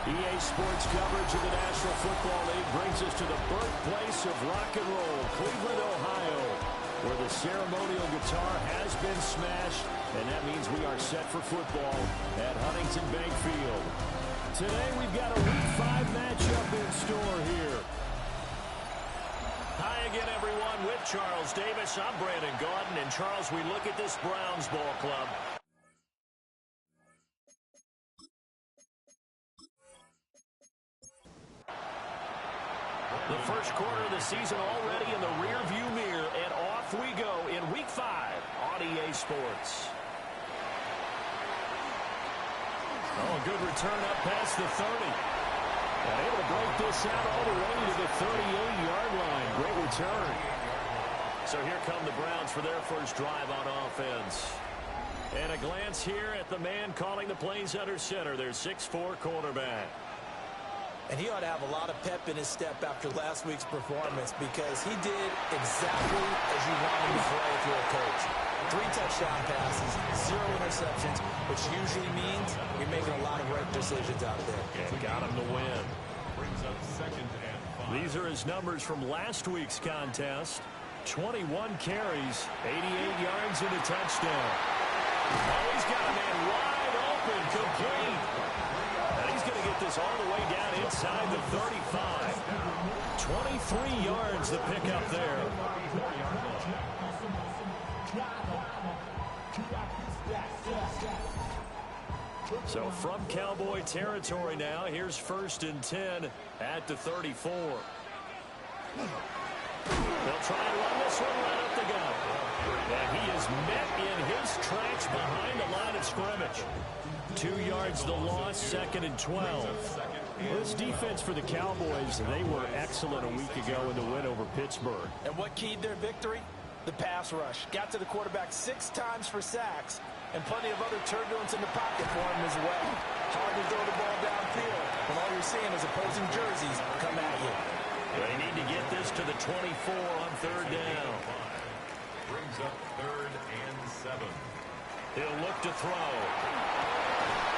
EA Sports coverage of the National Football League brings us to the birthplace of rock and roll, Cleveland, Ohio, where the ceremonial guitar has been smashed, and that means we are set for football at Huntington Bank Field. Today we've got a Week 5 matchup in store here. Hi again, everyone, with Charles Davis. I'm Brandon Gaudin, and Charles, we look at this Browns ball club. The first quarter of the season already in the rearview mirror, and off we go in Week 5 on EA Sports. Oh, a good return up past the 30. And able to break this out all the way to the 38-yard line. Great return. So here come the Browns for their first drive on offense. And a glance here at the man calling the plays under center, their 6'4" cornerback. And he ought to have a lot of pep in his step after last week's performance because he did exactly as you want him to play if you're a coach. 3 touchdown passes, 0 interceptions, which usually means you're making a lot of right decisions out there. And got him to win. These are his numbers from last week's contest. 21 carries, 88 yards and a touchdown. Oh, he's got a man wide open, complete. And he's going to get this all the way down inside the 35. 23 yards to pick up there. So from Cowboy territory now, here's 1st and 10 at the 34. They'll try and run this one right up the gut. And he is met in his tracks behind the line of scrimmage. 2 yards the loss, 2nd and 12. Well, this defense for the Cowboys, they were excellent a week ago in the win over Pittsburgh. And what keyed their victory? The pass rush. Got to the quarterback 6 times for sacks, and plenty of other turbulence in the pocket for him as well. Hard to throw the ball downfield when all you're seeing is opposing jerseys come at you. They need to get this to the 24 on 3rd down. Brings up 3rd and 7. He'll look to throw.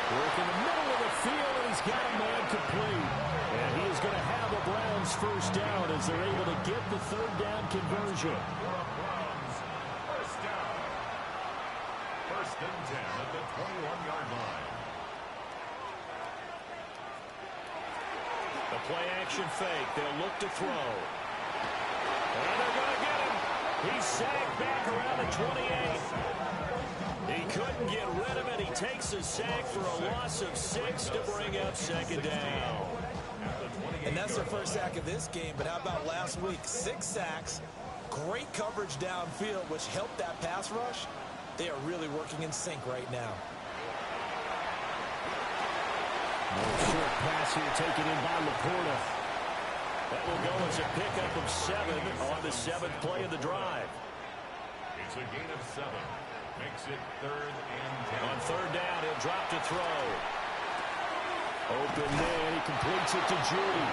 Work in the middle of the field, and he's got a man complete. And he is going to have a Browns first down as they're able to get the 3rd down conversion. First down. 1st and 10 at the 21-yard line. The play-action fake. They'll look to throw. And they're going to get him. He's sacked back around the 28. He couldn't get rid of it. He takes a sack for a loss of 6 to bring up 2nd down. And that's their first sack of this game, but how about last week? 6 sacks, great coverage downfield, which helped that pass rush. They are really working in sync right now. Short pass here taken in by Laporta. That will go as a pickup of 7 on the 7th play of the drive. It's a gain of 7. Makes it 3rd and 10. On 3rd down, he'll drop to throw. Open man, he completes it to Judy.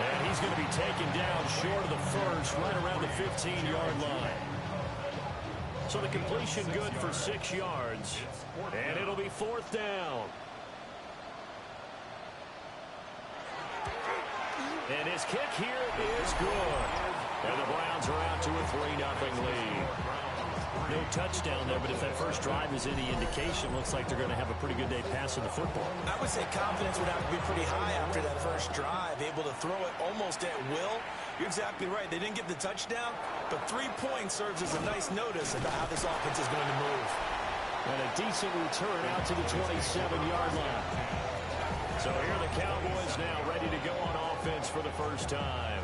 And he's going to be taken down short of the 1st, right around the 15-yard line. So the completion good for 6 yards. And it'll be 4th down. And his kick here is good. And the Browns are out to a 3-0 lead. No touchdown there, but if that first drive is any indication, looks like they're going to have a pretty good day passing the football. I would say confidence would have to be pretty high after that first drive, able to throw it almost at will. You're exactly right. They didn't get the touchdown, but 3 points serves as a nice notice about how this offense is going to move. And a decent return out to the 27-yard line. So here are the Cowboys now ready to go on offense for the first time.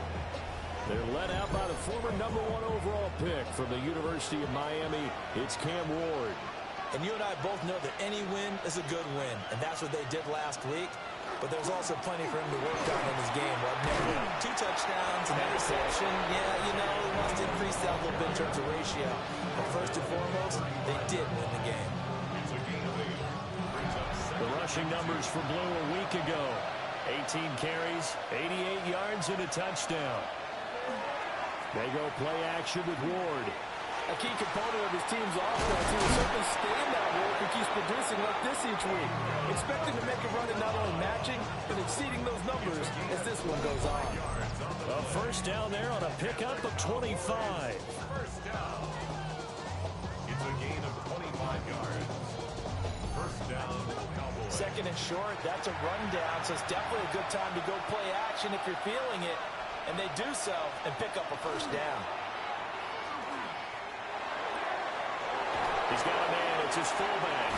They're led out by the former #1 overall pick from the University of Miami. It's Cam Ward. And you and I both know that any win is a good win, and that's what they did last week. But there's also plenty for him to work on in his game. Well, 2 touchdowns, an interception. Yeah, you know, he wants to increase that a little bit in terms of ratio. But first and foremost, they did win the game. The rushing numbers for Blue a week ago. 18 carries, 88 yards, and a touchdown. They go play action with Ward. A key component of his team's offense. He will certainly stay in that role if he keeps producing like this each week. Expect him to make a run at not only matching, and exceeding those numbers as this one goes on. A first down there on a pickup of 25. First down. It's a gain of 25 yards. First down, Cowboys. Second and short, that's a rundown, so it's definitely a good time to go play action if you're feeling it. And they do so and pick up a first down. He's got a man. It's his fullback.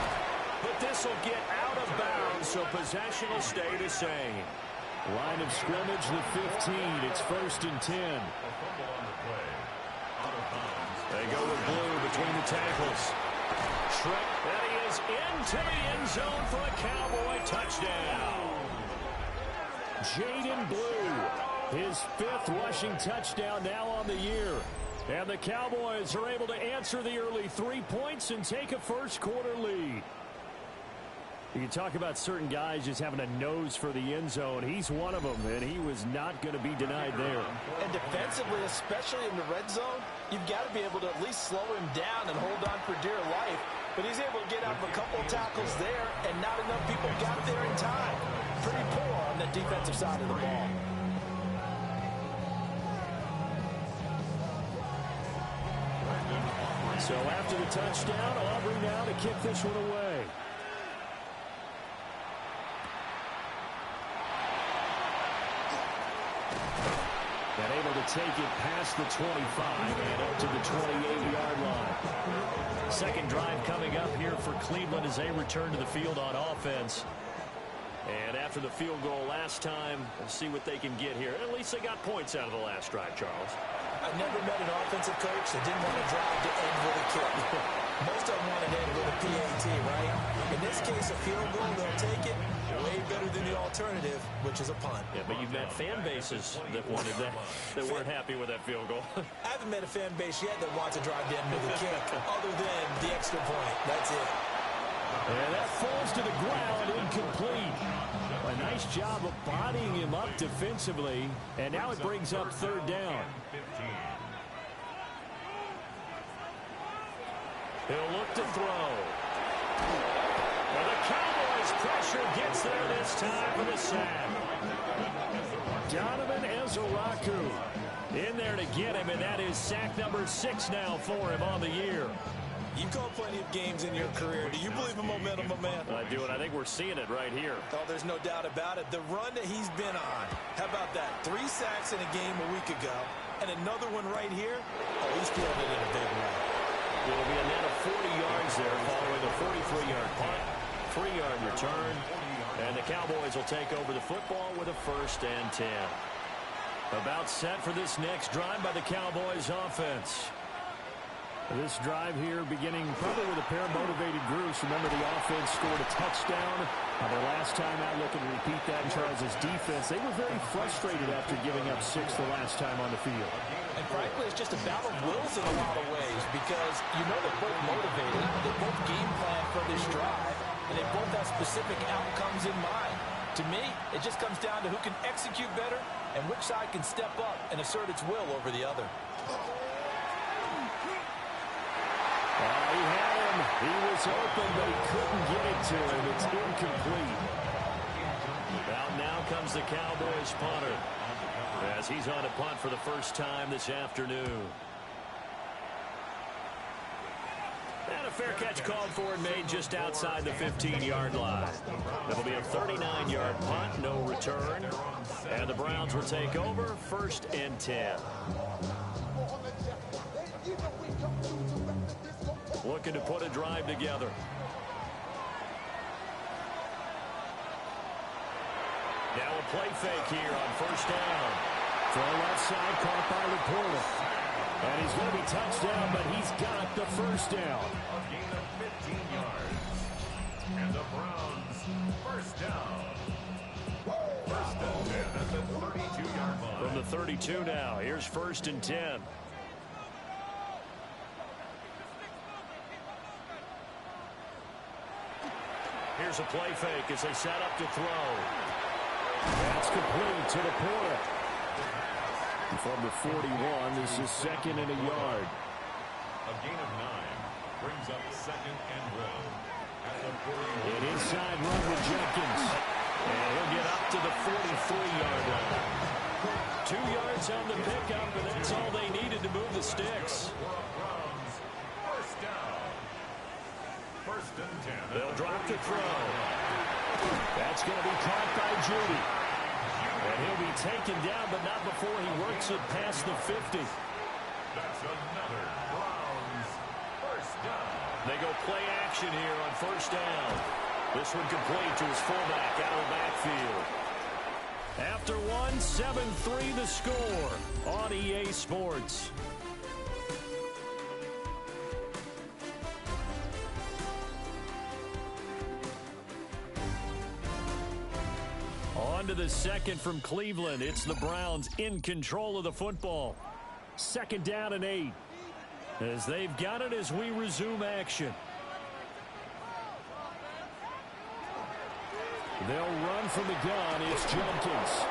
But this will get out of bounds, so possession will stay the same. Line of scrimmage, the 15. It's first and 10. A fumble on the play. Out of bounds. They go with Blue between the tackles. Trick, that he is into the end zone for a Cowboy touchdown. Jaden Blue, his 5th rushing touchdown now on the year. And the Cowboys are able to answer the early 3 points and take a first-quarter lead. You can talk about certain guys just having a nose for the end zone. He's one of them, and he was not going to be denied there. And defensively, especially in the red zone, you've got to be able to at least slow him down and hold on for dear life. But he's able to get out of a couple of tackles there, and not enough people got there in time. Pretty poor on the defensive side of the ball. So after the touchdown, Aubrey now to kick this one away. And able to take it past the 25 and up to the 28-yard line. Second drive coming up here for Cleveland as they return to the field on offense. And after the field goal last time, we'll see what they can get here. At least they got points out of the last drive, Charles. I never met an offensive coach that didn't want to drive to end with a kick. Most of them want to end with a PAT, right? In this case, a field goal, they'll take it. Way better than the alternative, which is a punt. Yeah, but you've met fan bases that wanted that weren't happy with that field goal. I haven't met a fan base yet that wants to drive to end with a kick, other than the extra point. That's it. And that falls to the ground, incomplete. A nice job of bodying him up defensively, and now it brings up third down. He'll look to throw. And the Cowboys pressure gets there this time for the sack. Donovan Ezeraku in there to get him, and that is sack number 6 now for him on the year. You've called plenty of games in your career. Do you believe in momentum, my man? I do, and I think we're seeing it right here. Oh, there's no doubt about it. The run that he's been on. How about that? 3 sacks in a game a week ago, and another one right here. Oh, he's feeling it in a big way. It'll be a net of 40 yards there following a 43-yard punt, 3-yard return, and the Cowboys will take over the football with a first and 10. About set for this next drive by the Cowboys offense. This drive here beginning probably with a pair of motivated groups. Remember, the offense scored a touchdown their last time out. Looking to repeat that in Charles' defense. They were very frustrated after giving up 6 the last time on the field. And frankly, it's just a battle of wills in a lot of ways, because you know they're both motivated, they both game plan for this drive, and they both have specific outcomes in mind. To me, it just comes down to who can execute better and which side can step up and assert its will over the other. He had him. He was open, but he couldn't get it to him. It's incomplete. Out now comes the Cowboys punter, as he's on a punt for the first time this afternoon. And a fair catch called for and made just outside the 15-yard line. That'll be a 39-yard punt, no return. And the Browns will take over, first and 10. Looking to put a drive together. Now a play fake here on first down. Throw left side, caught by Laporta. And he's going to be touched down, but he's got the first down. A gain of 15 yards. And the Browns, first down. First and 10 at the 32-yard line. From the 32 now, here's first and 10. Here's a play fake as they set up to throw. That's complete to Laporta. From the 41, this is second and a yard. A gain of 9 brings up second and goal. At the 41. An inside run with Jenkins. And he'll get up to the sticks. First down. First and 10. They'll drop the throw. That's going to be caught by Judy. And he'll be taken down, but not before he works it past the 50. That's another Browns first down. They go play action here on first down. This one complete to his fullback out of the backfield. After one, 7-3 the score on EA Sports. On to the second from Cleveland. It's the Browns in control of the football. Second down and 8. As they've got it as we resume action. They'll run from the gun. It's Jenkins.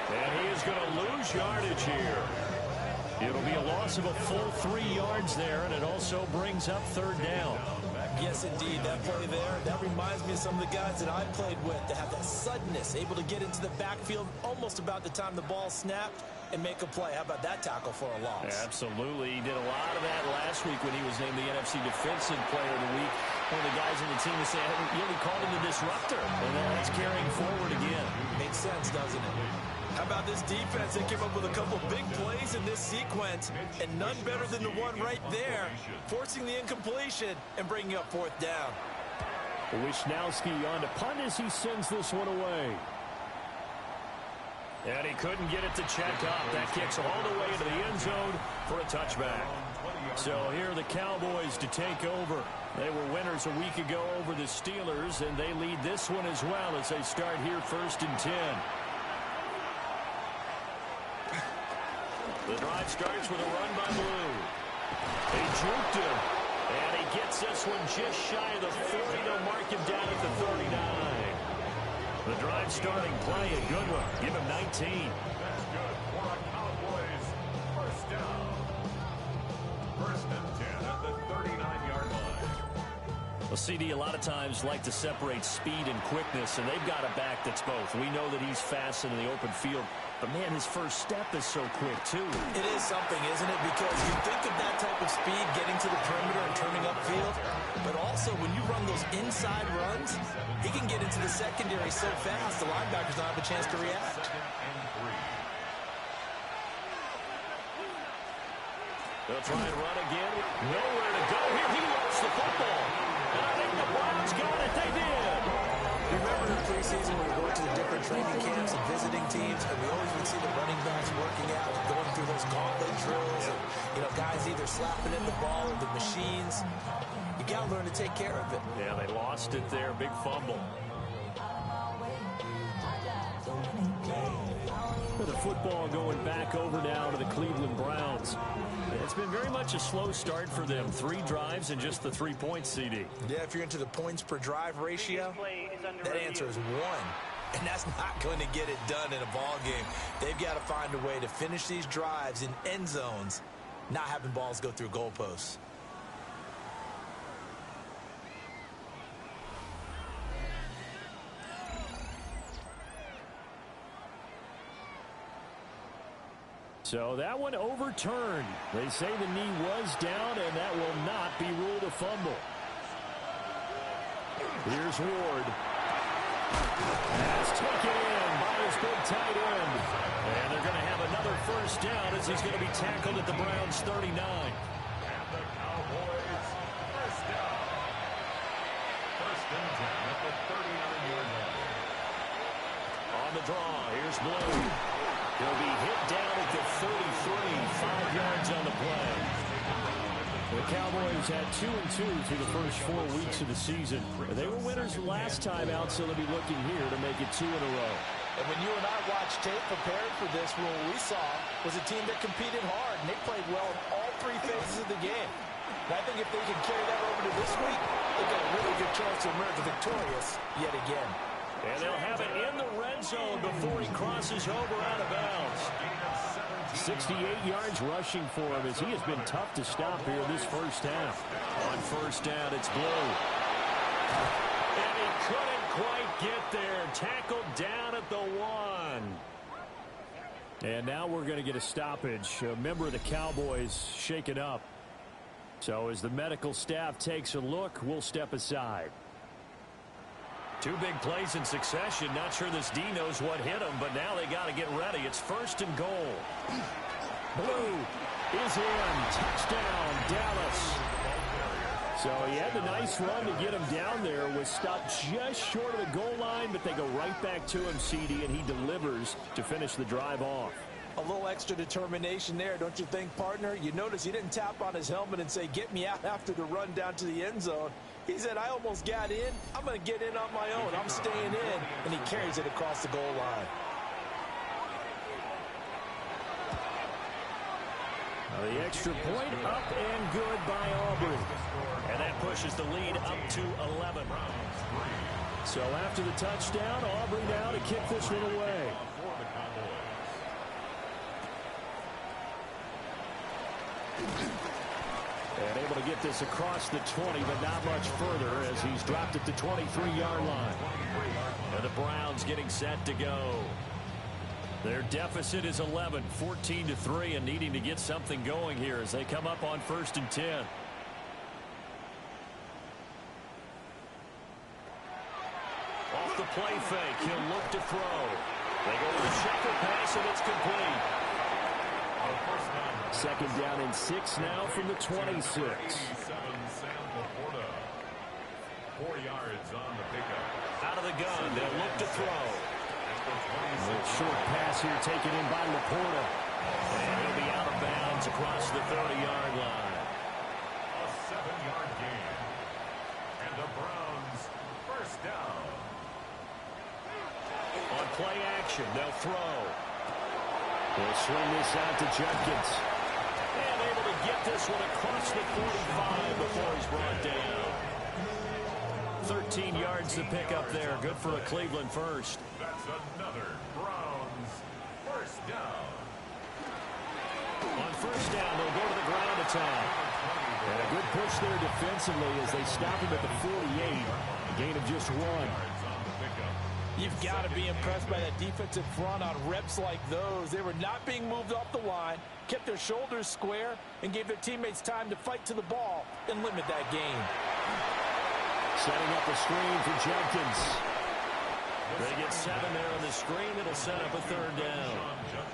And he is going to lose yardage here. It'll be a loss of a full 3 yards there, and it also brings up third down. Yes, indeed. That play there, that reminds me of some of the guys that I played with that have that suddenness, able to get into the backfield almost about the time the ball snapped and make a play. How about that tackle for a loss? Absolutely. He did a lot of that last week when he was named the NFC Defensive Player of the Week. One of the guys on the team was saying, you only called him the disruptor. And that's carrying forward again. Makes sense, doesn't it? How about this defense? They came up with a couple big plays in this sequence, and none better than the one right there, forcing the incompletion and bringing up fourth down. Wisnowski on to punt as he sends this one away. And he couldn't get it to check up. That kicks all the way into the end zone for a touchback. So here are the Cowboys to take over. They were winners a week ago over the Steelers, and they lead this one as well as they start here first and 10. The drive starts with a run by Blue. He juked him, and he gets this one just shy of the 40. They'll mark him down at the 39. The drive starting play, a good one. Give him 19. That's good for a Cowboys first down. First and 10 at the 39-yard line. Well, CD, a lot of times like to separate speed and quickness, and they've got a back that's both. We know that he's fast in the open field, but, man, his first step is so quick, too. It is something, isn't it? Because you think of that type of speed getting to the perimeter and turning upfield, but also when you run those inside runs, he can get into the secondary so fast the linebackers don't have a chance to react. They'll try and run again. Nowhere to go here. He lost the football. And I think the Browns got it. They did. Remember in preseason when we go to the different training camps and visiting teams, and we always would see the running backs working out and going through those gauntlet drills, and guys either slapping at the ball or the machines. You got to learn to take care of it. Yeah, they lost it there. Big fumble. The football going back over now to the Cleveland Browns. It's been very much a slow start for them. 3 drives and just the 3 points, CD. Yeah, if you're into the points per drive ratio, that answer is 1. And that's not going to get it done in a ball game. They've got to find a way to finish these drives in end zones, not having balls go through goalposts. So that one overturned. They say the knee was down, and that will not be ruled a fumble. Here's Ward. That's taken in by his big tight end. And they're going to have another first down as he's going to be tackled at the Browns' 39. And the Cowboys first down. First and 10 at the 39-yard line. On the draw, here's Blue. He'll be hit down at the 33, 5 yards on the play. The Cowboys had 2-2 through the first 4 weeks of the season. They were winners last time out, so they'll be looking here to make it 2 in a row. And when you and I watched tape prepared for this, what we saw was a team that competed hard, and they played well in all 3 phases of the game. And I think if they can carry that over to this week, they've got a really good chance to emerge victorious yet again. And they'll have it in the red zone before he crosses over out of bounds. 68 yards rushing for him as he has been tough to stop here this first half. On first down, it's Blue. And he couldn't quite get there. Tackled down at the 1. And now we're going to get a stoppage. A member of the Cowboys shaken up. So as the medical staff takes a look, we'll step aside. Two big plays in succession. Not sure this D knows what hit him, but now they got to get ready. It's 1st and goal. Blue is in. Touchdown, Dallas. So he had the nice run to get him down there. Was stopped just short of the goal line, but they go right back to him, CD, and he delivers to finish the drive off. A little extra determination there, don't you think, partner? You notice he didn't tap on his helmet and say, get me out after the run down to the end zone. He said, I almost got in. I'm going to get in on my own. I'm staying in. And he carries it across the goal line. The extra point up and good by Aubrey. And that pushes the lead up to 11. So after the touchdown, Aubrey now to kick this one away. And able to get this across the 20, but not much further as he's dropped at the 23-yard line. And the Browns getting set to go. Their deficit is 11, 14-3, and needing to get something going here as they come up on 1st and 10. Off the play fake, he'll look to throw. They go to the shuffle pass, and it's complete. 2nd down and 6 now from the 26. 4 yards on the pickup. Out of the gun, they'll look to throw. A short pass here taken in by Laporta. And he'll be out of bounds across the 30-yard line. A 7-yard gain. And the Browns 1st down. On play action, they'll throw. They'll swing this out to Judkins. And able to get this one across the 45 before he's brought down. 13 yards to pick up there. Good for a Cleveland first. That's another Browns 1st down. On 1st down, they'll go to the ground attack. And a good push there defensively as they stop him at the 48. A gain of just 1. You've got to be impressed by that defensive front on reps like those. They were not being moved off the line, kept their shoulders square, and gave their teammates time to fight to the ball and limit that gain. Setting up a screen for Jenkins. They get 7 there on the screen. It'll set up a 3rd down.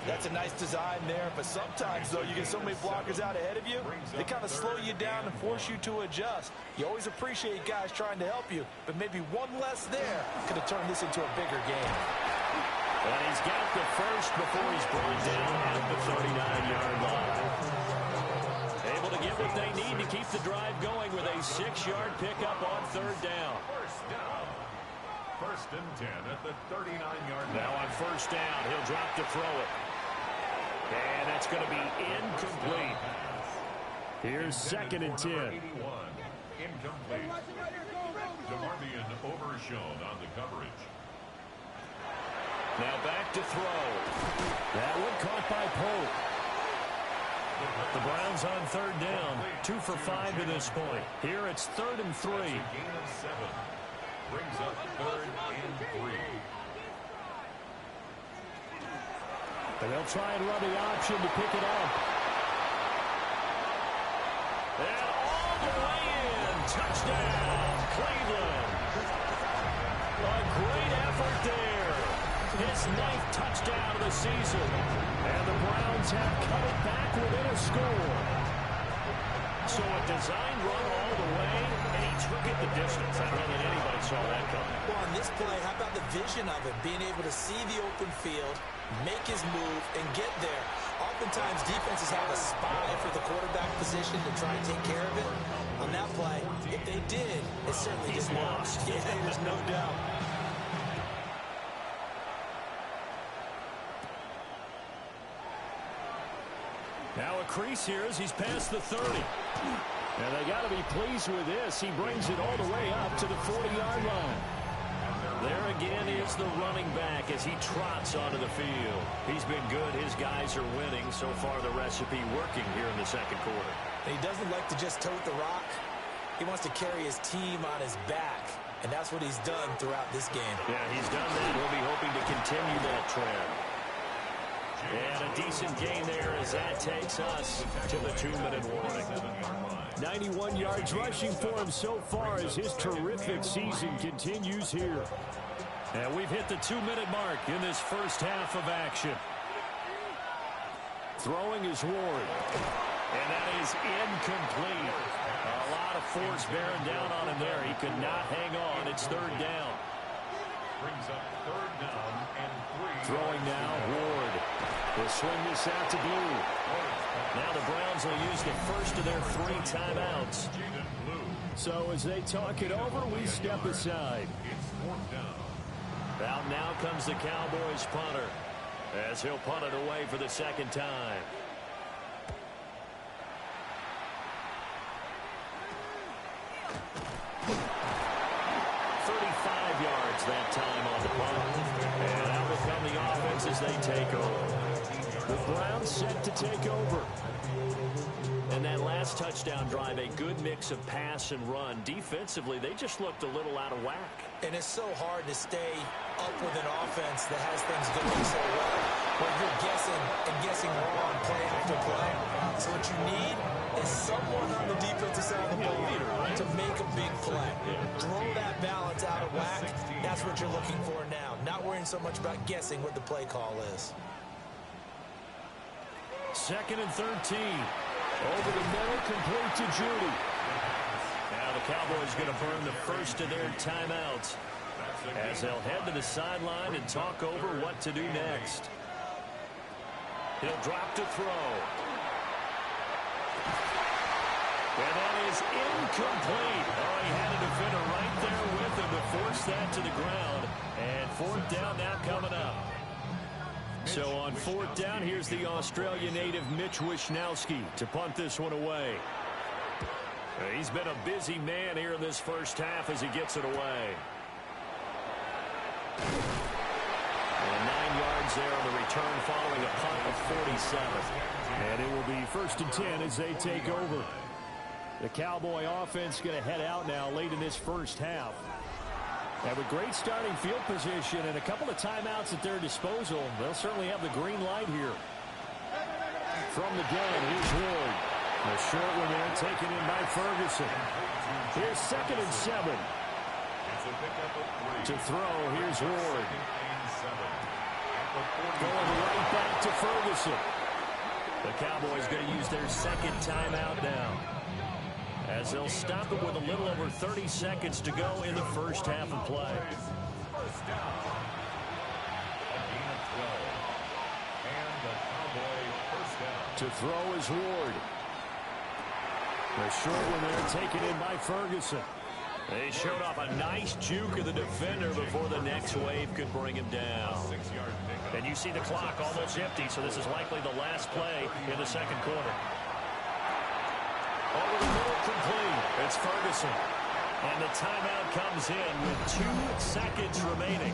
That's a nice design there, but sometimes, though, you get so many blockers out ahead of you, they kind of slow you down and force you to adjust. You always appreciate guys trying to help you, but maybe one less there could have turned this into a bigger game. And he's got the first before he's brought down at the 39-yard line. Able to get what they need to keep the drive going with a 6-yard pickup on 3rd down. 1st down. 1st and 10 at the 39-yard line. Now on 1st down, he'll drop to throw it. And that's going to be incomplete. Here's 2nd and 10. 81. Incomplete. DeMarvion overshown on the coverage. Now back to throw. That one caught by Pope. The Browns on 3rd down. 2 for 5 to this point. Here it's 3rd and 3. That's a gain of 7. Brings up 3rd and 3. And they'll try and run the option to pick it up. And all the way in. Touchdown, Cleveland. A great effort there. His 9th touchdown of the season. And the Browns have cut it back within a score. So a design run all the way, and he took it the distance. I don't think anybody saw that coming. Well, on this play, how about the vision of it? Being able to see the open field, make his move, and get there. Oftentimes, defenses have a spy for the quarterback position to try and take care of it. On that play, if they did, it certainly just lost. Yeah, there's no doubt. Now a crease here as he's past the 30. And they got to be pleased with this. He brings it all the way up to the 40-yard line. There again is the running back as he trots onto the field. He's been good. His guys are winning. So far, the recipe working here in the 2nd quarter. He doesn't like to just tote the rock. He wants to carry his team on his back. And that's what he's done throughout this game. Yeah, he's done that. He'll be hoping to continue that trend. And a decent gain there as that takes us to the 2-minute warning. 91 yards rushing for him so far as his terrific season continues here. And we've hit the 2-minute mark in this first half of action. Throwing is Ward. And that is incomplete. A lot of force bearing down on him there. He could not hang on. It's third down. Brings up third down and 3. Throwing now, Ward. They'll swing this out to Blue. Now the Browns will use the first of their 3 timeouts. So as they talk it over, we step aside. It's 4th down. Out now comes the Cowboys punter as he'll punt it away for the second time. 35 yards that time on the punt. And out will come the offense as they take over. The Browns set to take over. And that last touchdown drive, a good mix of pass and run. Defensively, they just looked a little out of whack. And it's so hard to stay up with an offense that has things going so well, where you're guessing and guessing wrong play after play. So what you need is someone on the defensive side of the ball to make a big play. Throw that balance out of whack. That's what you're looking for now. Not worrying so much about guessing what the play call is. 2nd and 13. Over the middle, complete to Judy. Now the Cowboys going to burn the first of their timeouts as they'll head to the sideline and talk over what to do next. He'll drop to throw. And that is incomplete. Oh, he had a defender right there with him to force that to the ground. And 4th down now coming up. So on 4th down, here's the Australia native Mitch Wishnowsky to punt this one away. He's been a busy man here in this first half as he gets it away. And 9 yards there on the return following a punt of 47. And it will be 1st and 10 as they take over. The Cowboy offense going to head out now late in this first half. And with great starting field position and a couple of timeouts at their disposal, they'll certainly have the green light here. From the gun, here's Ward. A short one there taken in by Ferguson. Here's 2nd and 7. To throw, here's Ward. Going right back to Ferguson. The Cowboys going to use their 2nd timeout now, as they'll stop it with a little over 30 seconds to go in the first half of play. First down. A gain of 12. And the Cowboy first down. To throw is Ward. A short one there taken in by Ferguson. They showed off a nice juke of the defender before the next wave could bring him down. 6-yard pickup. And you see the clock almost empty, so this is likely the last play in the second quarter. Over the middle, complete. It's Ferguson. And the timeout comes in with 2 seconds remaining.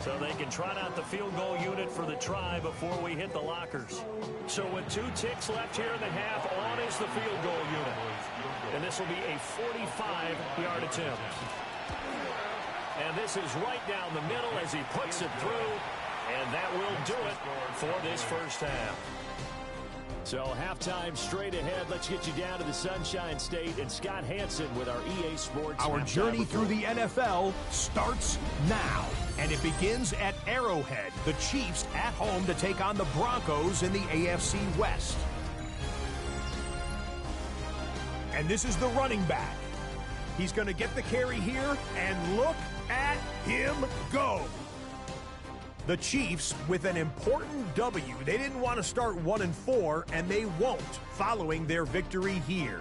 So they can trot out the field goal unit for the try before we hit the lockers. So with 2 ticks left here in the half, on is the field goal unit. And this will be a 45-yard attempt. And this is right down the middle as he puts it through. And that will do it for this first half. So halftime straight ahead. Let's get you down to the Sunshine State and Scott Hansen with our EA Sports. Our journey through the NFL starts now. And it begins at Arrowhead. The Chiefs at home to take on the Broncos in the AFC West. And this is the running back. He's going to get the carry here, and look at him go. The Chiefs with an important W. They didn't want to start 1-4, and they won't following their victory here.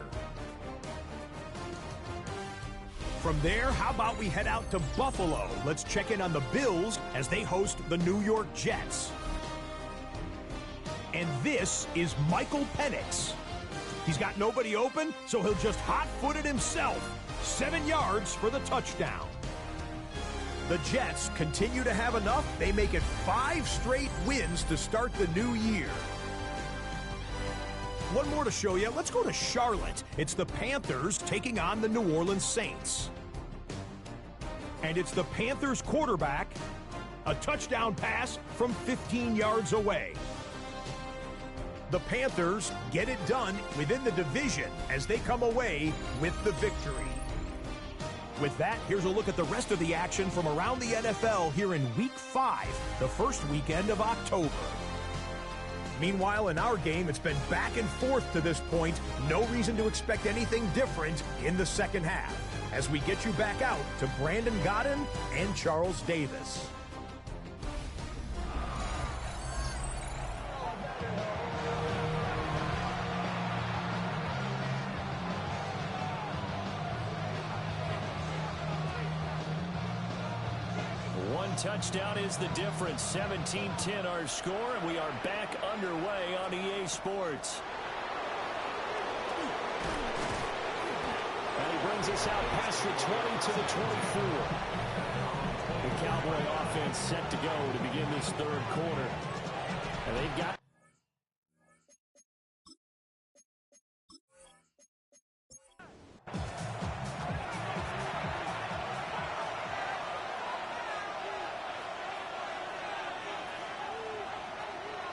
From there, how about we head out to Buffalo? Let's check in on the Bills as they host the New York Jets. And this is Michael Penix. He's got nobody open, so he'll just hot-foot it himself. 7 yards for the touchdown. The Jets continue to have enough. They make it 5 straight wins to start the new year. One more to show you. Let's go to Charlotte. It's the Panthers taking on the New Orleans Saints. And it's the Panthers quarterback, A touchdown pass from 15 yards away. The Panthers get it done within the division as they come away with the victory. With that, here's a look at the rest of the action from around the NFL here in Week 5, the first weekend of October. Meanwhile, in our game, it's been back and forth to this point. No reason to expect anything different in the second half as we get you back out to Brandon Godden and Charles Davis. One touchdown is the difference. 17-10 our score, and we are back underway on EA Sports. And he brings us out past the 20 to the 24. The Cowboy offense set to go to begin this third quarter. And they've got...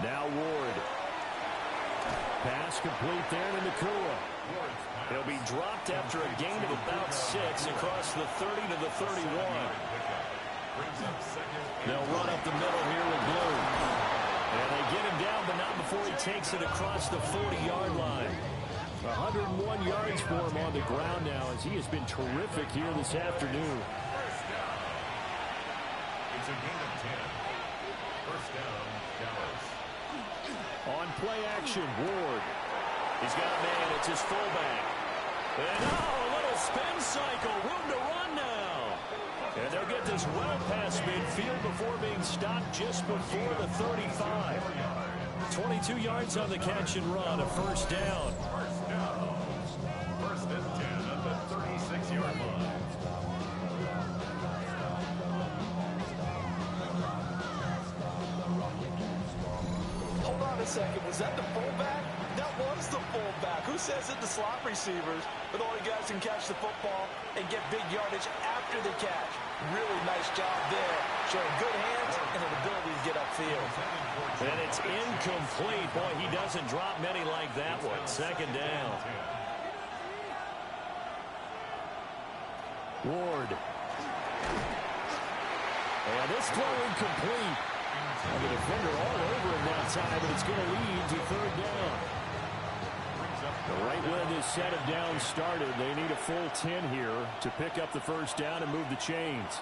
Now Ward. Pass complete there to Nakua. He'll be dropped after a gain of about 6 across the 30 to the 31. They'll run up the middle here with Blue. And they get him down, but not before he takes it across the 40-yard line. 101 yards for him on the ground now as he has been terrific here this afternoon. It's a gain of 10. First down, Dallas. On play action, Ward. He's got a man. It's his fullback. And a little spin cycle. Room to run now. And they'll get this well past midfield before being stopped just before the 35. 22 yards on the catch and run. A first down. First down. First and 10 at the 36-yard line. Hold on a second. Was that the fullback? That was the fullback. Who says it? The slot receivers. But all you guys can catch the football and get big yardage after the catch. Really nice job there. Showing good hands and an ability to get upfield. And it's incomplete. Boy, he doesn't drop many like that one. Second down. Ward. And this throw incomplete. And the defender all over him that time, but it's going to lead to third down. Right where this set of downs started, they need a full 10 here to pick up the first down and move the chains.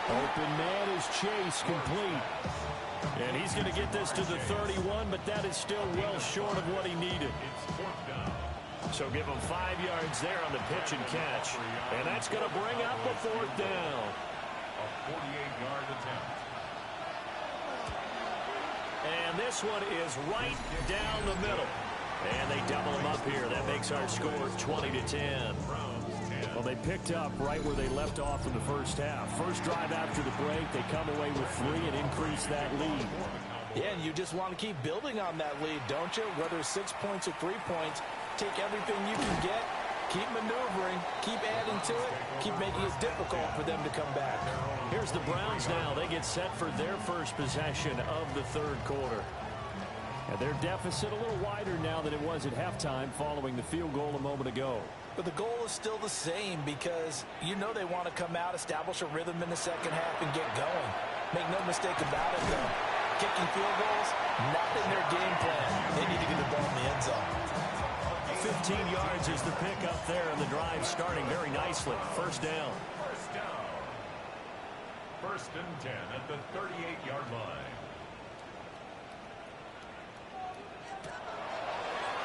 Open man is Chase, complete. And he's going to get this to the 31, but that is still well short of what he needed. So give him 5 yards there on the pitch and catch. And that's going to bring up a fourth down. A 48-yard attempt. And this one is right down the middle. And they double him up here. That makes our score 20-10. Well, they picked up right where they left off in the first half. First drive after the break, they come away with 3 and increase that lead. Yeah, and you just want to keep building on that lead, don't you? Whether it's 6 points or 3 points, take everything you can get, keep maneuvering, keep adding to it, keep making it difficult for them to come back. Here's the Browns now. They get set for their first possession of the third quarter. And their deficit a little wider now than it was at halftime following the field goal a moment ago. But the goal is still the same because you know they want to come out, establish a rhythm in the second half, and get going. Make no mistake about it, though. Kicking field goals, not in their game plan. They need to get the ball in the end zone. 15 yards is the pickup there, and the drive starting very nicely. First down. First down. First and 10 at the 38-yard line.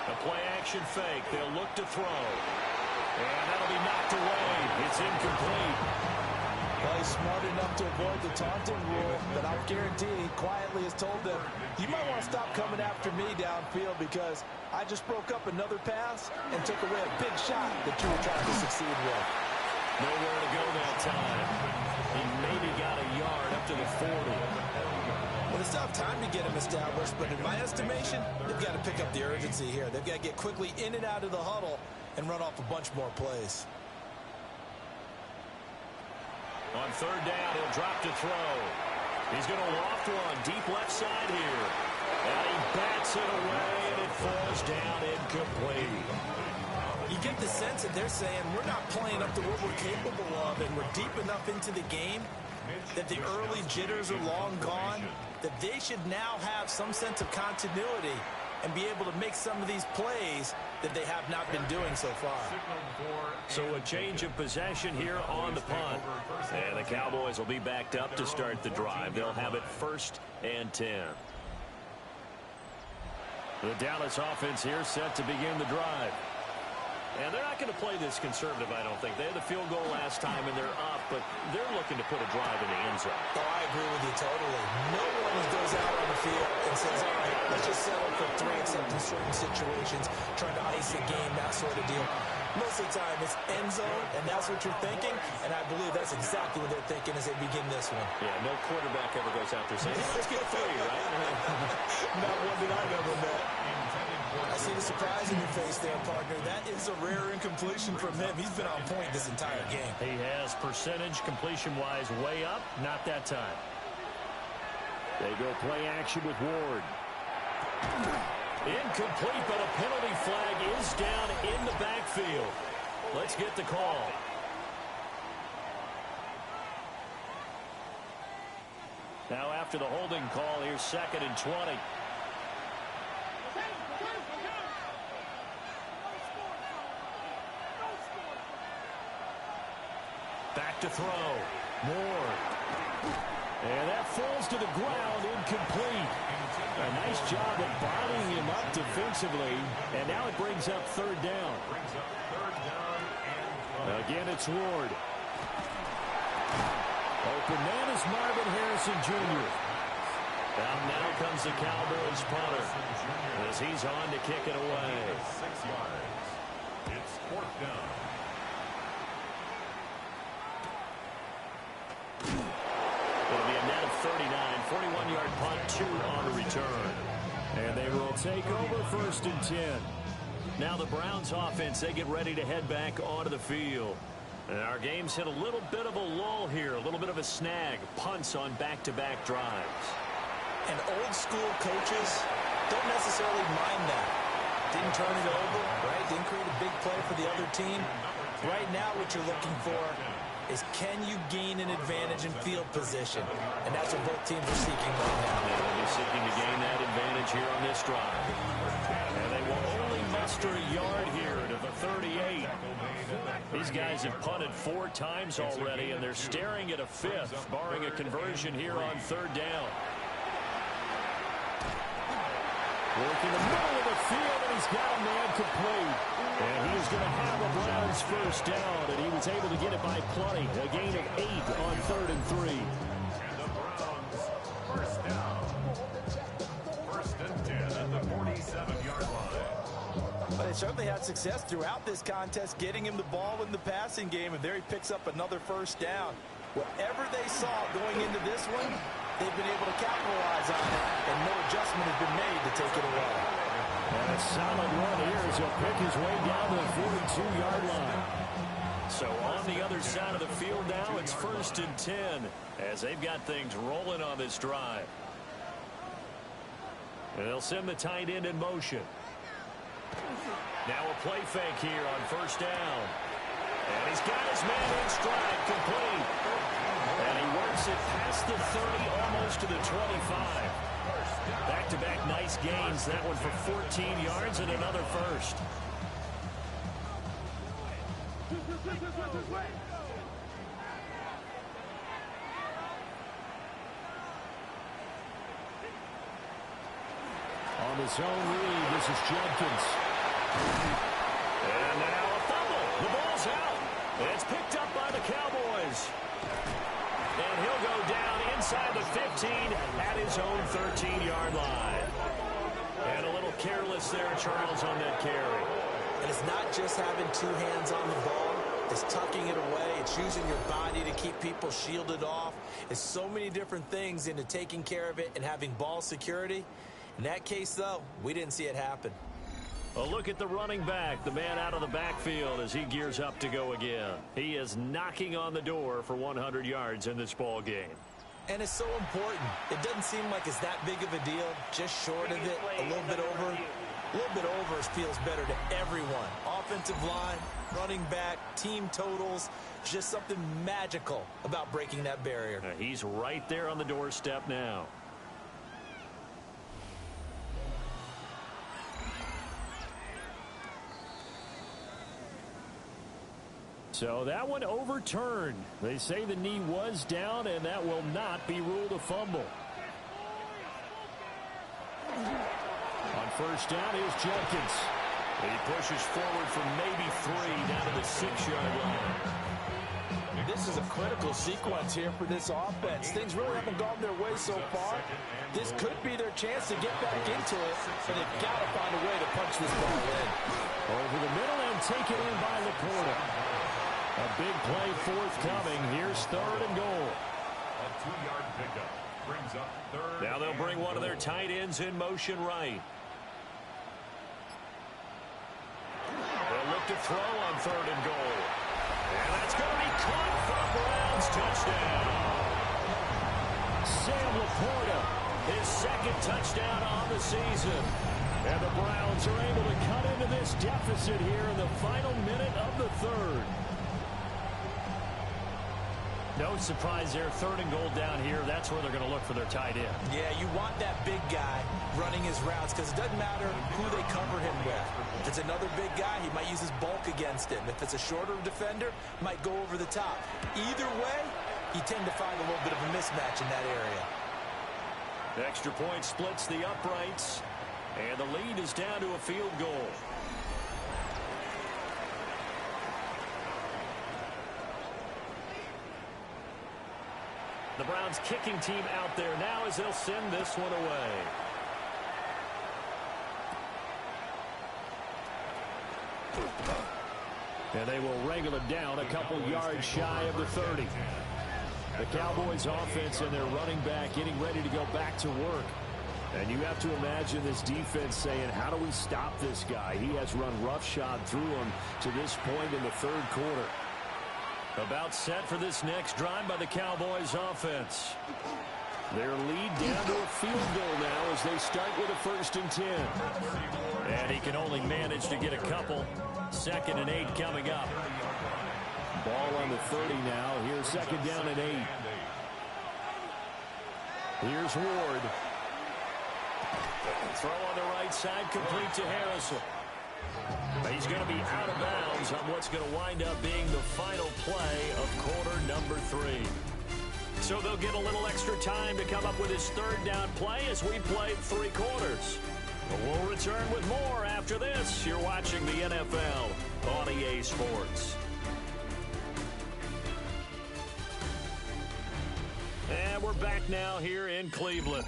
A play-action fake. They'll look to throw. And that'll be knocked away. It's incomplete. Well, he's smart enough to avoid the taunting rule, but I'll guarantee quietly has told them, you might want to stop coming after me downfield because I just broke up another pass and took away a big shot that you were trying to succeed with. Nowhere to go that time. He maybe got a yard up to the 40. Well, it's not time to get him established, but in my estimation, they've got to pick up the urgency here. They've got to get quickly in and out of the huddle and run off a bunch more plays. On third down, he'll drop to throw. He's going to loft one deep left side here. And he bats it away, and it falls down incomplete. You get the sense that they're saying we're not playing up to what we're capable of, and we're deep enough into the game that the early jitters are long gone, that they should now have some sense of continuity and be able to make some of these plays that they have not been doing so far. So a change of possession here on the punt. And the Cowboys will be backed up to start the drive. They'll have it 1st and 10. The Dallas offense here set to begin the drive. And they're not going to play this conservative, I don't think. They had the field goal last time, and they're up, but they're looking to put a drive in the end zone. Oh, I agree with you totally. No one goes out on the field and says, all right, let's just settle for 3 except in certain situations, trying to ice a game, that sort of deal. Most of the time, it's end zone, and that's what you're thinking, and I believe that's exactly what they're thinking as they begin this one. Yeah, no quarterback ever goes out there saying, hey, let's get 3, right? Not one that I've ever met. I see the surprise in your face there, partner. That is a rare incompletion from him. He's been on point this entire game. He has percentage completion-wise way up. Not that time. They go play action with Ward. Incomplete, but a penalty flag is down in the backfield. Let's get the call. Now after the holding call, here's 2nd and 20. Back to throw. Ward. And that falls to the ground, incomplete. A nice job of bodying him up defensively. And now it brings up 3rd down. Again, it's Ward. Open man is Marvin Harrison Jr. Now comes the Cowboys punter as he's on to kick it away. 6 yards. It's 4th down. It'll be a net of 39, 41-yard punt, 2 on the return. And they will take over 1st and 10. Now the Browns offense, they get ready to head back onto the field. And our game's hit a little bit of a lull here, a little bit of a snag. Punts on back-to-back drives. And old school coaches don't necessarily mind that. Didn't turn it over, right? Didn't create a big play for the other team. Right now what you're looking for is can you gain an advantage in field position? And that's what both teams are seeking right now. They'll be seeking to gain that advantage here on this drive. And they will only muster a yard here to the 38. These guys have punted 4 times already, and they're staring at a 5th, barring a conversion here on 3rd down. Working the middle of the field, and he's got a man complete. And he is going to have a Browns 1st down, and he was able to get it by plenty. A gain of 8 on 3rd and 3. And the Browns 1st down. 1st and 10 at the 47-yard line. But they certainly had success throughout this contest, getting him the ball in the passing game, and there he picks up another 1st down. Whatever they saw going into this one, they've been able to capitalize on it, and no adjustment has been made to take it away. And a solid run here as he'll pick his way down to the 42-yard line. So on the other side of the field now, it's 1st and 10 as they've got things rolling on this drive. And they'll send the tight end in motion. Now a play fake here on 1st down. And he's got his man in stride, complete. And he works it past the 30, almost to the 25. Back-to-back nice gains. That one for 14 yards and another 1st. On the zone read, this is Jenkins. And now a fumble. The ball's out. It's picked up by the Cowboys. And he'll go down inside the 15 at his own 13-yard line. And a little careless there, Charles, on that carry. And it's not just having 2 hands on the ball. It's tucking it away. It's using your body to keep people shielded off. It's so many different things into taking care of it and having ball security. In that case, though, we didn't see it happen. A look at the running back, the man out of the backfield as he gears up to go again. He is knocking on the door for 100 yards in this ball game. And it's so important. It doesn't seem like it's that big of a deal. Just short of it, a little bit over. A little bit over feels better to everyone. Offensive line, running back, team totals. Just something magical about breaking that barrier. He's right there on the doorstep now. So that one overturned. They say the knee was down, and that will not be ruled a fumble. On first down is Jenkins. He pushes forward from maybe 3 down to the 6-yard line. This is a critical sequence here for this offense. Things really haven't gone their way so far. This could be their chance to get back into it, and they've got to find a way to punch this ball in. Over the middle and take it in by Laporta. A big play forthcoming. Here's 3rd and goal. A 2-yard pickup brings up 3rd. Now they'll bring one of their tight ends in motion right. They'll look to throw on 3rd and goal. And that's going to be caught for a Browns touchdown. Sam Laporta, his 2nd touchdown on the season. And the Browns are able to cut into this deficit here in the final minute of the 3rd. No surprise there, 3rd and goal down here. That's where they're going to look for their tight end. Yeah, you want that big guy running his routes because it doesn't matter who they cover him with. If it's another big guy, he might use his bulk against him. If it's a shorter defender, might go over the top. Either way, you tend to find a little bit of a mismatch in that area. The extra point splits the uprights, and the lead is down to a field goal. The Browns kicking team out there now as they'll send this one away. And they will wrangle it down a couple yards shy of the 30. The Cowboys offense and their running back getting ready to go back to work. And you have to imagine this defense saying, how do we stop this guy? He has run roughshod through him to this point in the 3rd quarter. About set for this next drive by the Cowboys offense. Their lead down to a field goal now as they start with a 1st and 10. And he can only manage to get a couple. 2nd and 8 coming up. Ball on the 30 now. Here's 2nd down and 8. Here's Ward. Throw on the right side, complete to Harrison. He's going to be out of bounds on what's going to wind up being the final play of quarter number 3. So they'll get a little extra time to come up with his 3rd down play as we played 3 quarters. We'll return with more after this. You're watching the NFL on EA Sports. And we're back now here in Cleveland.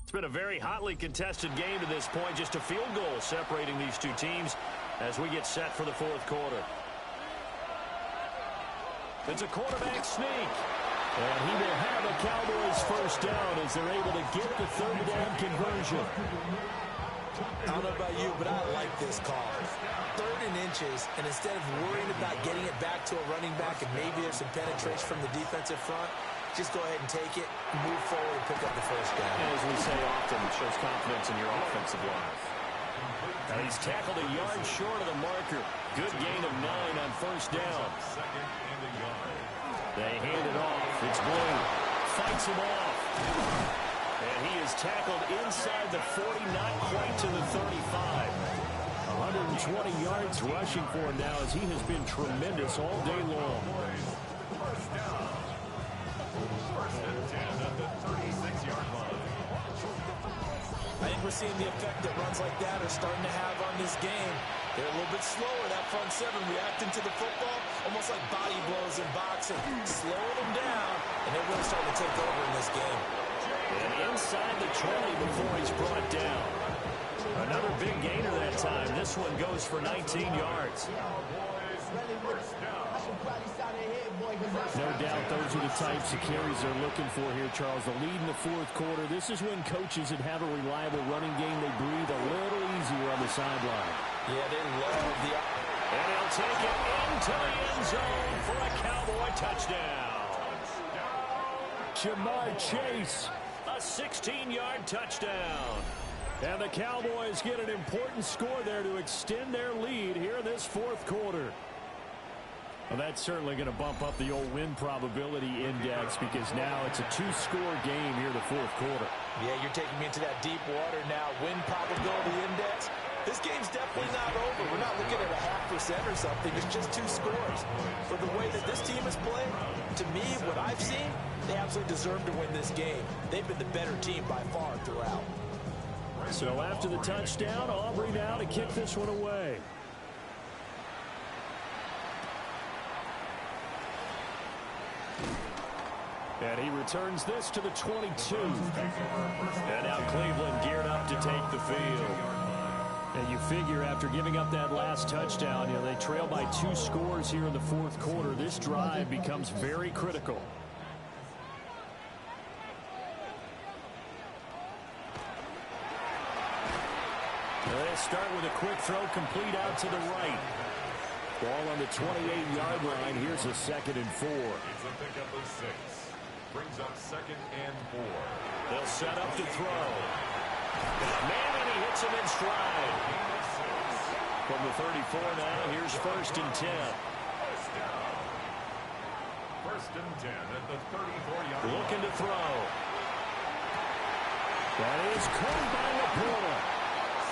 It's been a very hotly contested game to this point. Just a field goal separating these two teams as we get set for the 4th quarter. It's a quarterback sneak. And he will have a Cowboys 1st down as they're able to get the 3rd down conversion. I don't know about you, but I like this call. 3rd and inches, and instead of worrying about getting it back to a running back and maybe there's some penetration from the defensive front, just go ahead and take it, move forward, and pick up the 1st down. And as we say often, it shows confidence in your offensive line. Now he's tackled a yard short of the marker. Good gain of 9 on 1st down. 2nd and a yard. They hand it off. It's Blue. Fights him off. And he is tackled inside the 40, not quite to the 35. 120 yards rushing for him now as he has been tremendous all day long. 1st down. 1st and 10 at the 36-yard line. I think we're seeing the effect that runs like that are starting to have on this game. They're a little bit slower, that front 7 reacting to the football, almost like body blows in boxing. Slowing them down, and they're really starting to take over in this game. And inside the 20 before he's brought down. Another big gainer that time. This one goes for 19 yards. Cowboys 1st down. No doubt those are the types of carries they're looking for here, Charles. The lead in the fourth quarter. This is when coaches that have a reliable running game, they breathe a little easier on the sideline. Yeah, they love the... And he'll take it into the end zone for a Cowboy touchdown. Jamar Chase. A 16-yard touchdown. And the Cowboys get an important score there to extend their lead here in this fourth quarter. Well, that's certainly going to bump up the old win probability index because now it's a two-score game here in the fourth quarter. Yeah, you're taking me into that deep water now. Win probability index. This game's definitely not over. We're not looking at a 0.5% or something. It's just two scores. But the way that this team is playing, to me, what I've seen, they absolutely deserve to win this game. They've been the better team by far throughout. So after the touchdown, Aubrey now to kick this one away. And he returns this to the 22. And now Cleveland geared up to take the field. And you figure after giving up that last touchdown, you know, they trail by 2 scores here in the fourth quarter. This drive becomes very critical. They start with a quick throw complete out to the right. Ball on the 28-yard line. Here's a 2nd and 4. It's a pickup of 6. Brings up 2nd and 4. They'll set up to throw. Man, and he hits him in stride. From the 34 now, here's 1st and 10. First down. 1st and 10 at the 34-yard line. Looking to throw. That is caught by Laporta.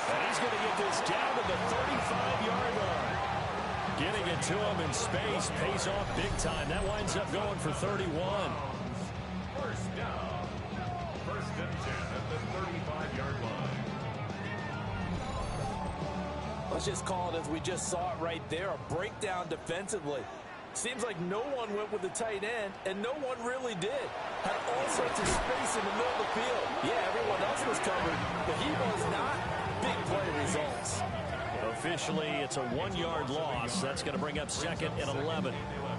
And he's going to get this down to the 35-yard line. Getting it to him in space pays off big time. That winds up going for 31. First down. 1st and 10 at the 35-yard line. Let's just call it as we just saw it right there, a breakdown defensively. Seems like no one went with the tight end, and no one really did. Had all sorts of space in the middle of the field. Yeah, everyone else was covered, but he was not. Big play results. Officially, it's a 1-yard loss. That's going to bring up 2nd and 11.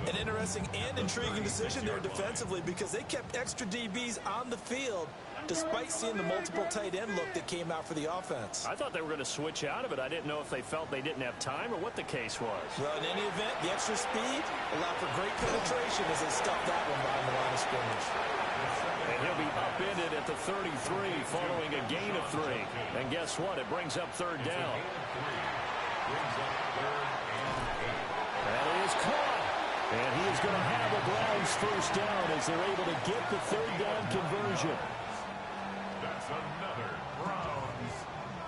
An interesting and intriguing decision there defensively because they kept extra DBs on the field despite seeing the multiple tight end look that came out for the offense. I thought they were going to switch out of it. I didn't know if they felt they didn't have time or what the case was. Well, in any event, the extra speed allowed for great penetration as they stuffed that one behind the line of scrimmage. And he'll be upended at the 33 following a gain of 3. And guess what? It brings up 3rd down. That is caught. And he is going to have a Browns 1st down as they're able to get the 3rd down conversion. That's another Browns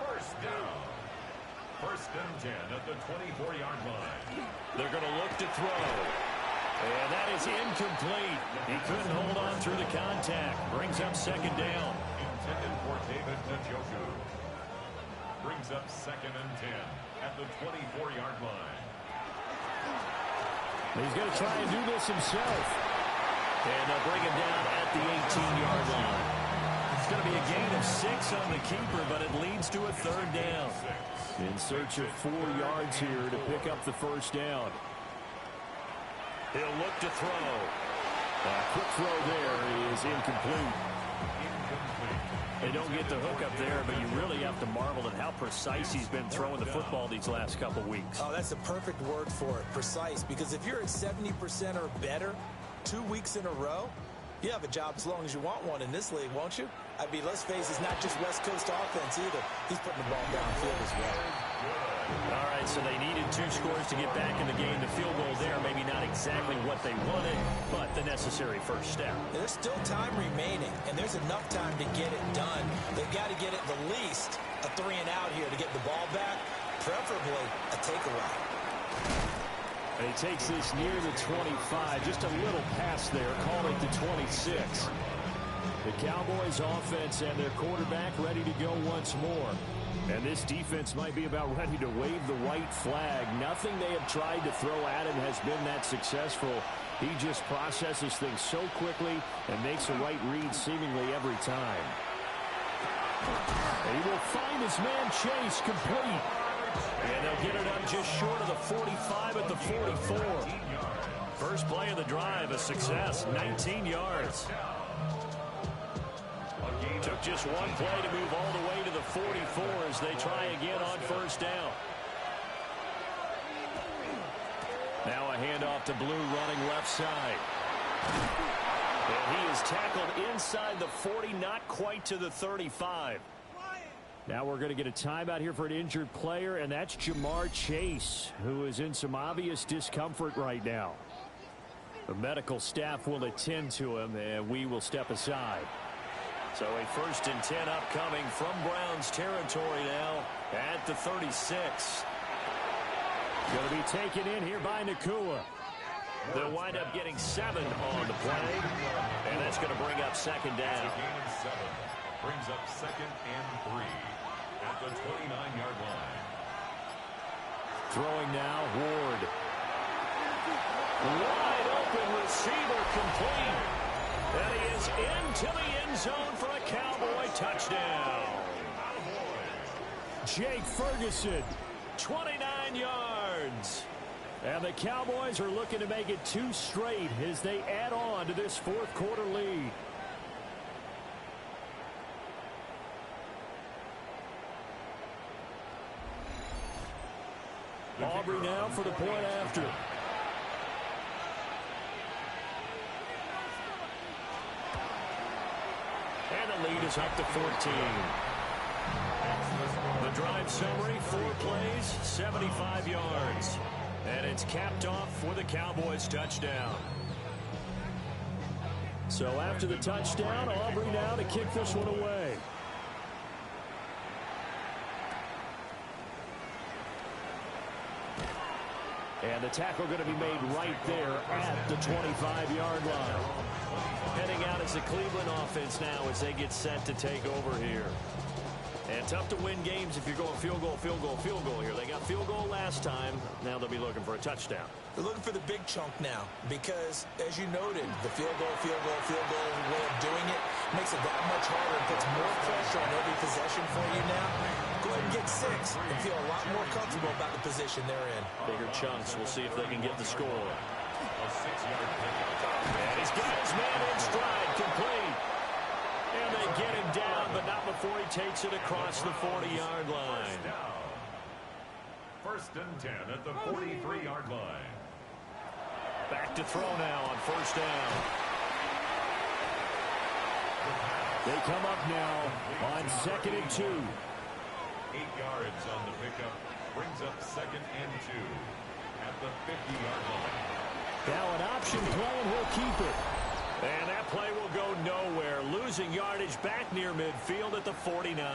1st down. 1st and 10 at the 24-yard line. They're going to look to throw. And that is incomplete. He couldn't hold on through the contact. Brings up 2nd down. Intended for David Njoku. Brings up 2nd and 10 at the 24-yard line. He's going to try and do this himself. And they'll bring him down at the 18-yard line. It's going to be a gain of 6 on the keeper, but it leads to a 3rd down. In search of 4 yards here to pick up the 1st down. He'll look to throw. A quick throw there is incomplete. They don't get the hook up there, but you really have to marvel at how precise he's been throwing the football these last couple weeks. Oh, that's a perfect word for it, precise, because if you're at 70% or better 2 weeks in a row, you have a job as long as you want one in this league, won't you? I mean, let's face it, it's not just West Coast offense either. He's putting the ball downfield as well. All right, so they needed 2 scores to get back in the game. The field goal there, maybe not exactly what they wanted, but the necessary 1st step. There's still time remaining, and there's enough time to get it done. They've got to get at the least a 3 and out here to get the ball back, preferably a takeaway. And he takes this near the 25, just a little pass there, call it the 26. The Cowboys offense and their quarterback ready to go once more. And this defense might be about ready to wave the white flag. Nothing they have tried to throw at him has been that successful. He just processes things so quickly and makes a right read seemingly every time. And he will find his man Chase complete. And they'll get it up just short of the 45 at the 44. First play of the drive, a success, 19 yards. Took just one play to move all the way to the 44 as they try again on first down. Now a handoff to Blue running left side. And he is tackled inside the 40, not quite to the 35. Now we're going to get a timeout here for an injured player, and that's Jamar Chase, who is in some obvious discomfort right now. The medical staff will attend to him, and we will step aside. So a 1st and 10 upcoming from Browns territory now at the 36. Going to be taken in here by Nakua. They'll wind up getting 7 on the play, and that's going to bring up second down. Gain of 7 brings up 2nd and 3 at the 29-yard line. Throwing now, Ward. Wide open receiver complete. And he is into the end zone for a Cowboy touchdown. Jake Ferguson. 29 yards. And the Cowboys are looking to make it 2 straight as they add on to this 4th quarter lead. Aubrey now for the point after. And the lead is up to 14. The drive summary, 4 plays, 75 yards. And it's capped off for the Cowboys touchdown. So after the touchdown, Aubrey now to kick this one away. And the tackle going to be made right there at the 25-yard line. Heading out as the Cleveland offense now as they get set to take over here. And tough to win games if you're going field goal, field goal, field goal here. They got field goal last time. Now they'll be looking for a touchdown. They're looking for the big chunk now because, as you noted, the field goal way of doing it makes it that much harder and puts more pressure on every possession for you now. Go ahead and get 6 and feel a lot more comfortable about the position they're in. Bigger chunks. We'll see if they can get the score. A 6-yard pickup. And he's got his man in stride, complete. And they get him down, but not before he takes it across the 40-yard line. 1st and 10 at the 43-yard line. Back to throw now on first down. They come up now on 2nd and 2. 8 yards on the pickup brings up 2nd and 2 at the 50-yard line. Now an option play, and he'll keep it. And that play will go nowhere. Losing yardage back near midfield at the 49.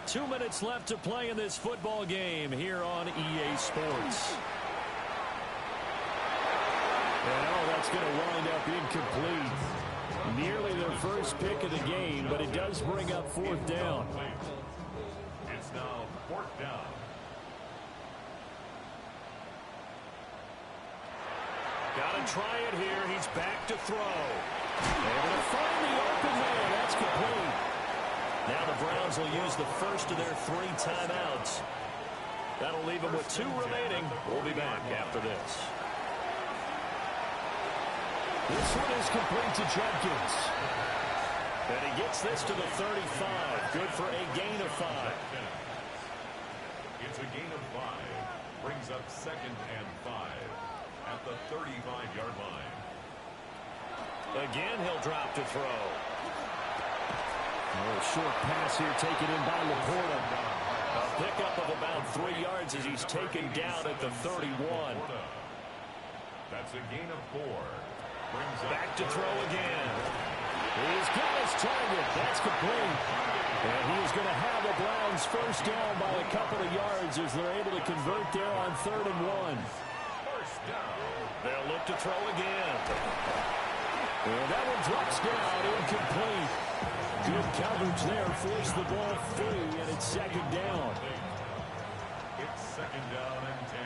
2 minutes left to play in this football game here on EA Sports. And that's going to wind up incomplete. Nearly their first pick of the game, but it does bring up 4th down. It's now 4th down. Got to try it here. He's back to throw. Able to find the open man. That's complete. Now the Browns will use the first of their 3 timeouts. That'll leave them with 2 remaining. We'll be back after this. This one is complete to Jenkins. And he gets this to the 35. Good for a gain of 5. It's a gain of 5. Brings up 2nd and 5 at the 35-yard line. Again, he'll drop to throw. A short pass here taken in by Laporta. A pickup of about 3 yards as he's taken down at the 31. That's a gain of 4. Back to throw again. He's got his target. That's complete. And he is going to have the Browns first down by a couple of yards as they're able to convert there on 3rd and 1. First down. They'll look to throw again. And that one drops down, incomplete. Good coverage there, forced the ball free, and it's 2nd down. It's 2nd down and 10.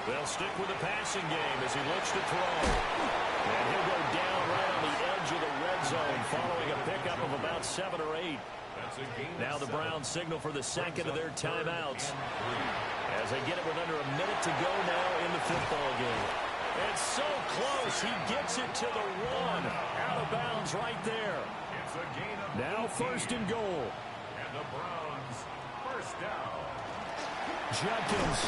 They'll stick with the passing game as he looks to throw. And he'll go down right on the edge of the red zone following a pickup of about 7 or 8. Now the Browns signal for the second of their timeouts as they get it with under a minute to go now in the football game. It's so close. He gets it to the 1. Out of bounds right there. Now first and goal. And the Browns first down. Jenkins,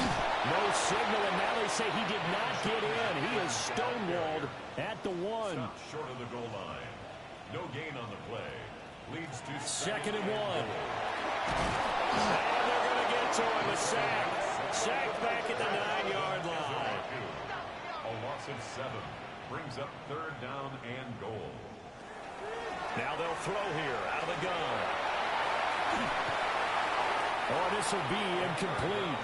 no signal, and now they say he did not get in. He is stonewalled at the 1. Stop short of the goal line. No gain on the play. Leads to second and 1. And they're going to get to him. A sack. Sack back at the 9-yard line. A loss of 7 brings up third down and goal. Now they'll throw here out of the gun. Oh, this will be incomplete.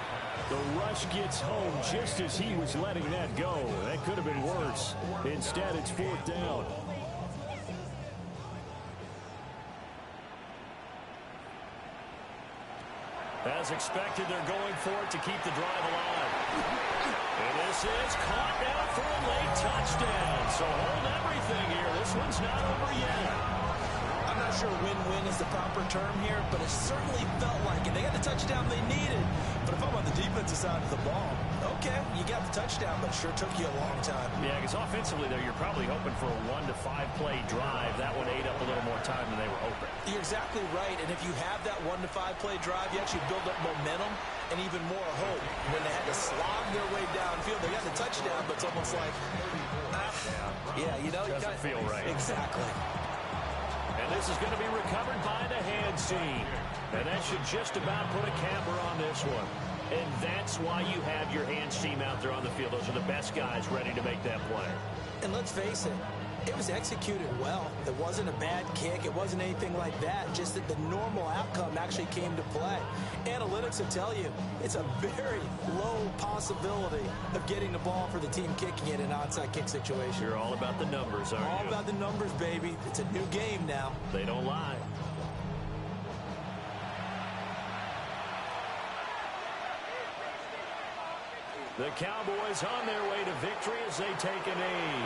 The rush gets home just as he was letting that go. That could have been worse. Instead, it's fourth down. As expected, they're going for it to keep the drive alive. And this is caught now for a late touchdown. So hold everything here. This one's not over yet. I'm not sure win-win is the proper term here, but it certainly felt like it. They got the touchdown they needed. But if I'm on the defensive side of the ball, okay, you got the touchdown, but it sure took you a long time. Yeah, because offensively, though, you're probably hoping for a 1 to 5 play drive. That one ate up a little more time than they were hoping. You're exactly right, and if you have that 1 to 5 play drive, you actually build up momentum and even more hope. When they had to slog their way downfield, they got the touchdown, but it's almost like, yeah, you know, doesn't feel right. Exactly. And this is going to be recovered by the hands team. And that should just about put a capper on this one. And that's why you have your hands team out there on the field. Those are the best guys ready to make that play. And let's face it, it was executed well. It wasn't a bad kick. It wasn't anything like that. Just that the normal outcome actually came to play. Analytics will tell you it's a very low possibility of getting the ball for the team kicking it in an onside kick situation. You're all about the numbers, aren't you? All about the numbers, baby. It's a new game now. They don't lie. The Cowboys on their way to victory as they take a knee.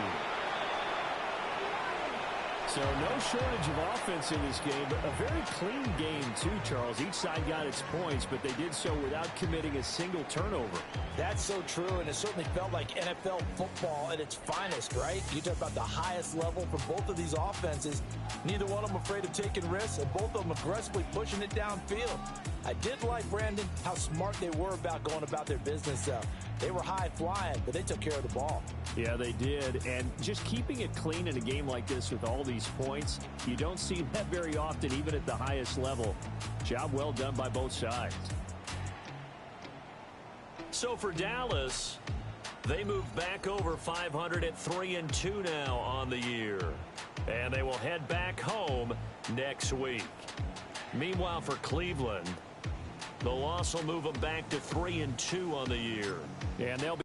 So no shortage of offense in this game, but a very clean game too, Charles. Each side got its points, but they did so without committing a single turnover. That's so true, and it certainly felt like NFL football at its finest, right? You talk about the highest level for both of these offenses. Neither one of them afraid of taking risks, and both of them aggressively pushing it downfield. I did like, Brandon, how smart they were about going about their business, though. They were high-flying, but they took care of the ball. Yeah, they did. And just keeping it clean in a game like this with all these points, you don't see that very often, even at the highest level. Job well done by both sides. So for Dallas, they move back over 500 at 3-2 now on the year. And they will head back home next week. Meanwhile, for Cleveland, the loss will move them back to 3-2 on the year. And they'll be